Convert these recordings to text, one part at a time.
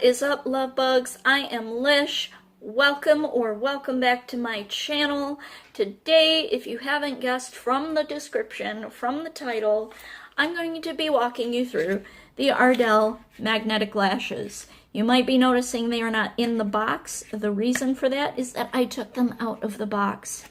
is up, love bugs? I am Lish. Welcome back to my channel. Today, if you haven't guessed from the description, from the title, I'm going to be walking you through the Ardell magnetic lashes. You might be noticing they are not in the box. The reason for that is that I took them out of the box.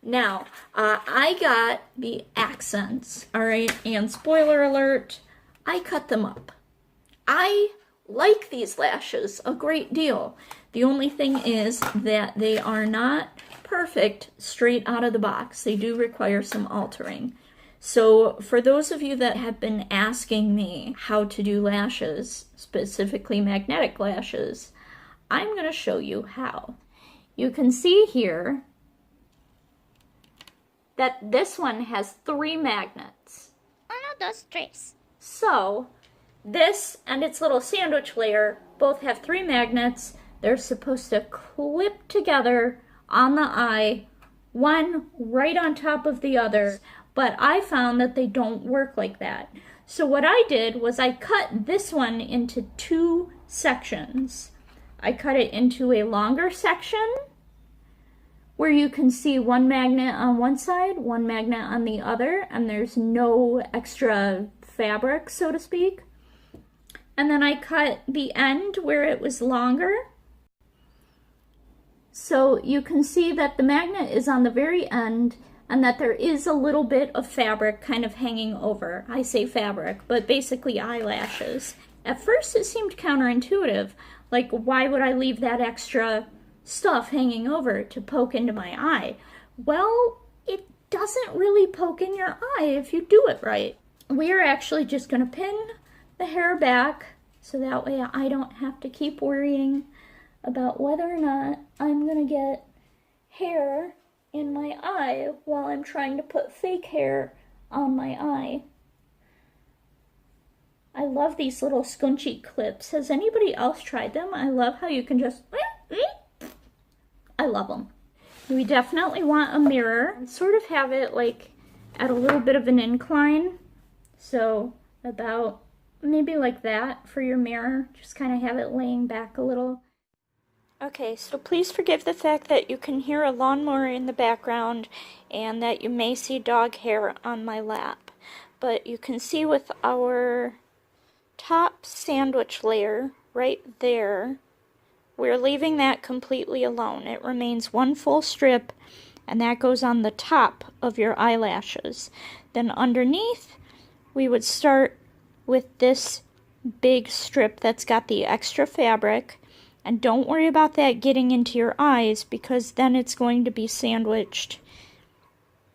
Now, I got the accents, alright, and spoiler alert, I cut them up. I like these lashes a great deal. The only thing is that they are not perfect straight out of the box. They do require some altering. So for those of you that have been asking me how to do lashes, specifically magnetic lashes, I'm going to show you how. You can see here that this one has 3 magnets. Those trays. So this and its little sandwich layer both have 3 magnets. They're supposed to clip together on the eye, one right on top of the other, but I found that they don't work like that. So what I did was I cut this one into 2 sections. I cut it into a longer section where you can see one magnet on one side, one magnet on the other, and there's no extra fabric, so to speak. And then I cut the end where it was longer. So you can see that the magnet is on the very end and that there is a little bit of fabric kind of hanging over. I say fabric, but basically eyelashes. At first it seemed counterintuitive. Like, why would I leave that extra stuff hanging over to poke into my eye? Well, it doesn't really poke in your eye if you do it right. We are actually just going to pin the hair back so that way I don't have to keep worrying about whether or not I'm going to get hair in my eye while I'm trying to put fake hair on my eye. I love these little scunchy clips. Has anybody else tried them? I love how you can just... I love them. We definitely want a mirror. Sort of have it like at a little bit of an incline. So about maybe like that for your mirror. Just kind of have it laying back a little. Okay, so please forgive the fact that you can hear a lawnmower in the background and that you may see dog hair on my lap. But you can see with our top sandwich layer right there, we're leaving that completely alone. It remains one full strip, and that goes on the top of your eyelashes. Then underneath, we would start with this big strip that's got the extra fabric. And don't worry about that getting into your eyes, because then it's going to be sandwiched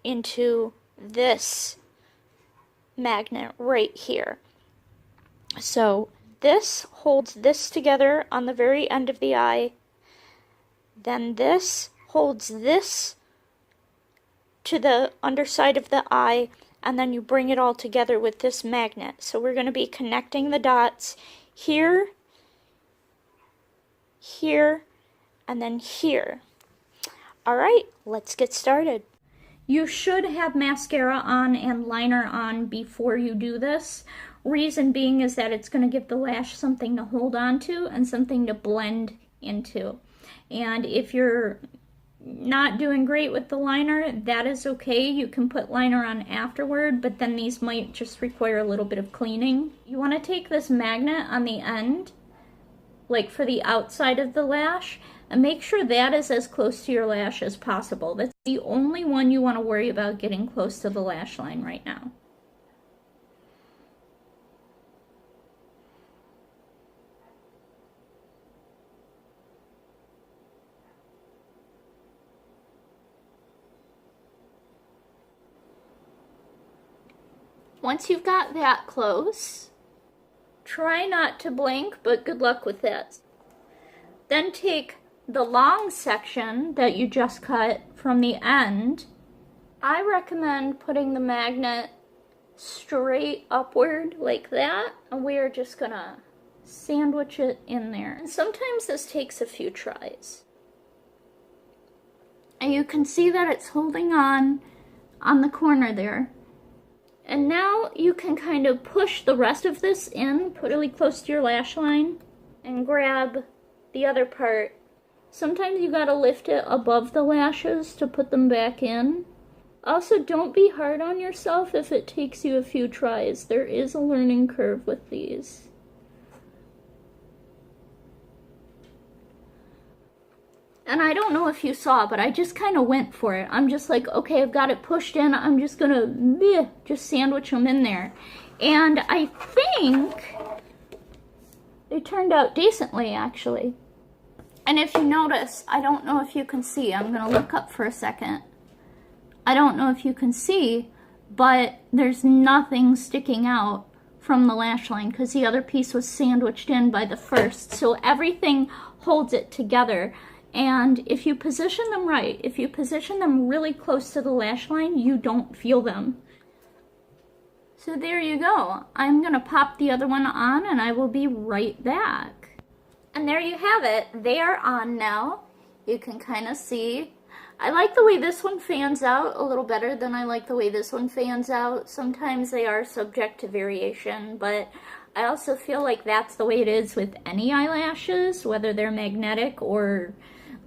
into this magnet right here. So this holds this together on the very end of the eye. Then this holds this to the underside of the eye, and then you bring it all together with this magnet. So we're going to be connecting the dots here, here, and then here. Alright, let's get started. You should have mascara on and liner on before you do this. Reason being is that it's going to give the lash something to hold on to and something to blend into. And if you're not doing great with the liner, that is okay. You can put liner on afterward, but then these might just require a little bit of cleaning. You want to take this magnet on the end, like for the outside of the lash, and make sure that is as close to your lash as possible. That's the only one you want to worry about getting close to the lash line right now. Once you've got that close, try not to blink, but good luck with that. Then take the long section that you just cut from the end. I recommend putting the magnet straight upward like that, and we are just gonna sandwich it in there. And sometimes this takes a few tries. And you can see that it's holding on the corner there. And now you can kind of push the rest of this in, put it really close to your lash line. and grab the other part. Sometimes you gotta lift it above the lashes to put them back in. Also, don't be hard on yourself if it takes you a few tries. There is a learning curve with these. And I don't know if you saw, but I just kind of went for it. I'm just like, okay, I've got it pushed in. I'm just gonna just sandwich them in there. And I think they turned out decently, actually. And if you notice, I don't know if you can see. I'm gonna look up for a second. I don't know if you can see, but there's nothing sticking out from the lash line because the other piece was sandwiched in by the first. So everything holds it together. And if you position them right, if you position them really close to the lash line, you don't feel them. So there you go. I'm gonna pop the other one on and I will be right back. And there you have it. They are on now. You can kind of see. I like the way this one fans out a little better than I like the way this one fans out. Sometimes they are subject to variation, but I also feel like that's the way it is with any eyelashes, whether they're magnetic or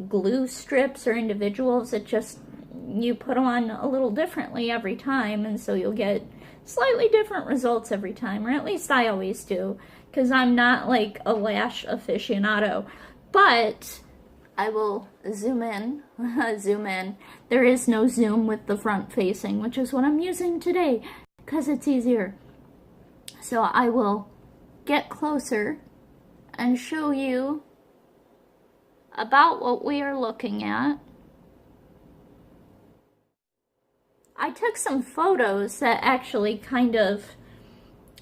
glue strips or individuals. It just, you put them on a little differently every time, and so you'll get slightly different results every time, or at least I always do, because I'm not like a lash aficionado. But I will zoom in, zoom in. There is no zoom with the front facing, which is what I'm using today, because it's easier. So I will get closer and show you about what we are looking at. I took some photos that actually kind of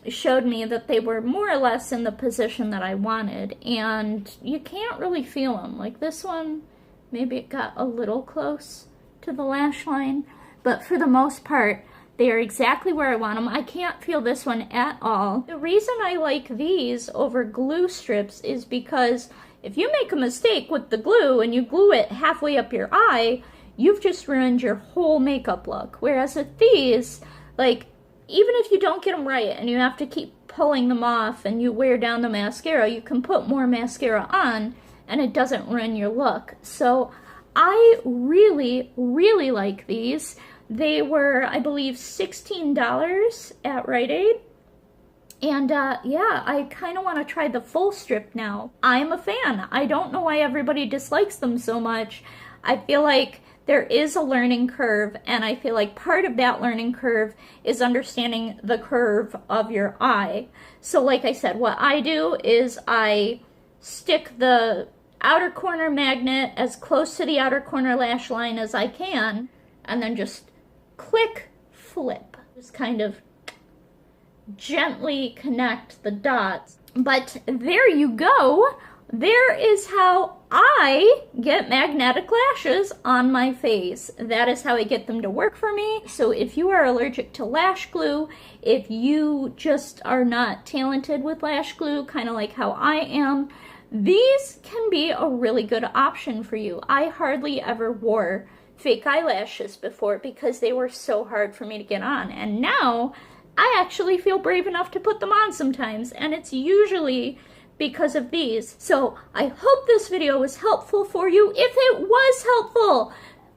showed me that they were more or less in the position that I wanted, and you can't really feel them. Like this one, maybe it got a little close to the lash line, but for the most part, they are exactly where I want them. I can't feel this one at all. The reason I like these over glue strips is because if you make a mistake with the glue and you glue it halfway up your eye, you've just ruined your whole makeup look. Whereas with these, like, even if you don't get them right and you have to keep pulling them off and you wear down the mascara, you can put more mascara on and it doesn't ruin your look. So I really, really like these. They were, I believe, $16 at Rite Aid. And yeah, I kind of want to try the full strip now. I'm a fan. I don't know why everybody dislikes them so much. I feel like there is a learning curve, and I feel like part of that learning curve is understanding the curve of your eye. So like I said, what I do is I stick the outer corner magnet as close to the outer corner lash line as I can, and then just click, flip. Just kind of gently connect the dots. But there you go. There is how I get magnetic lashes on my face. That is how I get them to work for me. So if you are allergic to lash glue, if you just are not talented with lash glue, kind of like how I am, these can be a really good option for you. I hardly ever wore fake eyelashes before because they were so hard for me to get on. And now I actually feel brave enough to put them on sometimes, and it's usually because of these. So I hope this video was helpful for you. If it was helpful,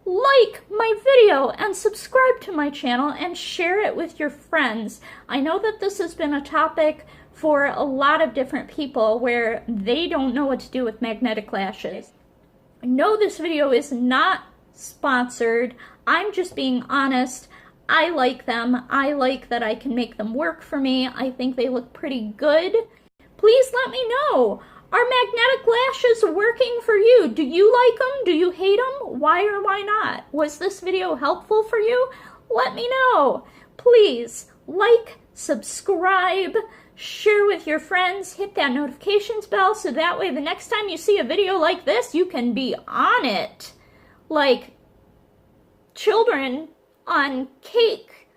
like my video and subscribe to my channel and share it with your friends. I know that this has been a topic for a lot of different people where they don't know what to do with magnetic lashes. No, this video is not sponsored. I'm just being honest. I like them. I like that I can make them work for me. I think they look pretty good. Please let me know. Are magnetic lashes working for you? Do you like them? Do you hate them? Why or why not? Was this video helpful for you? Let me know. Please like, subscribe, share with your friends, hit that notifications bell so that way the next time you see a video like this, you can be on it. Like children on cake,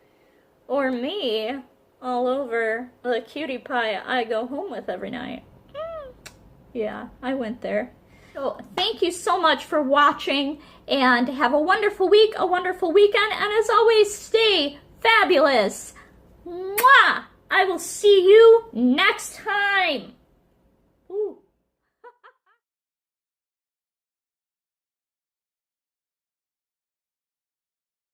or me all over the cutie pie I go home with every night. Yeah, I went there. So thank you so much for watching, and have a wonderful week, a wonderful weekend, and as always, stay fabulous. Mwah! I will see you next time.